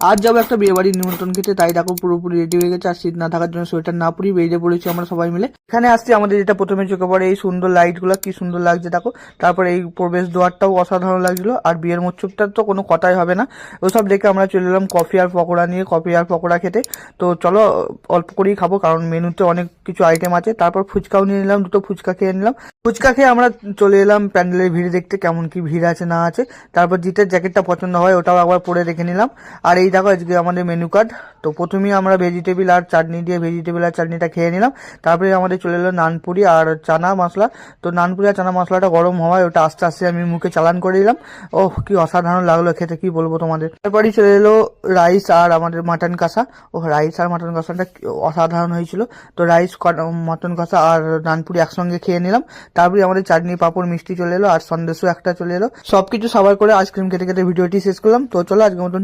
আজ যাবো একটা বিয়ে বাড়ির নিমন্ত্রণ খেতে, তাই দেখো পুরোপুরি রেডি হয়ে গেছে। আর শীত না থাকার জন্য সোয়েটার না পরি বেরিয়ে পড়েছি আমরা সবাই মিলে। এখানে আসছি আমাদের যেটা প্রথমে চোখে পড়ে এই সুন্দর লাইট গুলা, কি সুন্দর লাগছে দেখো। তারপরে এই প্রবেশ দ্বারটাও অসাধারণ লাগছিল। আর বিয়ের মণ্ডপটার তো কোনো কথাই হবে না। ওসব দেখে আমরা চলে এলাম কফি আর পকোড়া নিয়ে, কফি আর পকোড়া খেতে। তো চলো অল্প করেই খাবো, কারণ মেনুতে অনেক কিছু আইটেম আছে। তারপর ফুচকাও নিয়ে নিলাম, দুটো ফুচকা খেয়ে নিলাম। ফুচকা খেয়ে আমরা চলে এলাম প্যান্ডেলের ভিড় দেখতে, কেমন কি ভিড় আছে না আছে। তারপর জিতের জ্যাকেটটা পছন্দ হয়, ওটাও একবার পরে রেখে নিলাম। আর এই দেখো আজকে আমাদের মেনু কার্ড। তো প্রথমেই আমরা ভেজিটেবিল আর চাটনি দিয়ে ভেজিটেবিল আর চাটনিটা খেয়ে নিলাম। তারপরে আমাদের চলে এলো নানপুরি আর চানা মশলা। তো নানপুরি আর চানা মশলাটা গরম হওয়ায় ওটা আস্তে আস্তে আমি মুখে চালান করে দিলাম। ওহ, কি অসাধারণ লাগলো খেতে, কি বলবো তোমাদের। তারপরেই চলে এলো রাইস আর আমাদের মাটন কষা। ও, রাইস আর মাটন কষাটা অসাধারণ হয়েছিল। তো রাইস, মাটন কষা আর নানপুরি একসঙ্গে খেয়ে নিলাম। তারপরে আমাদের চাটনি, পাঁপড়, মিষ্টি চলে এলো আর সন্দেশও একটা চলে এলো। সবকিছু সাবার করে আইসক্রিম খেতে খেতে ভিডিওটি শেষ করলাম। তো চলো আজকের মতন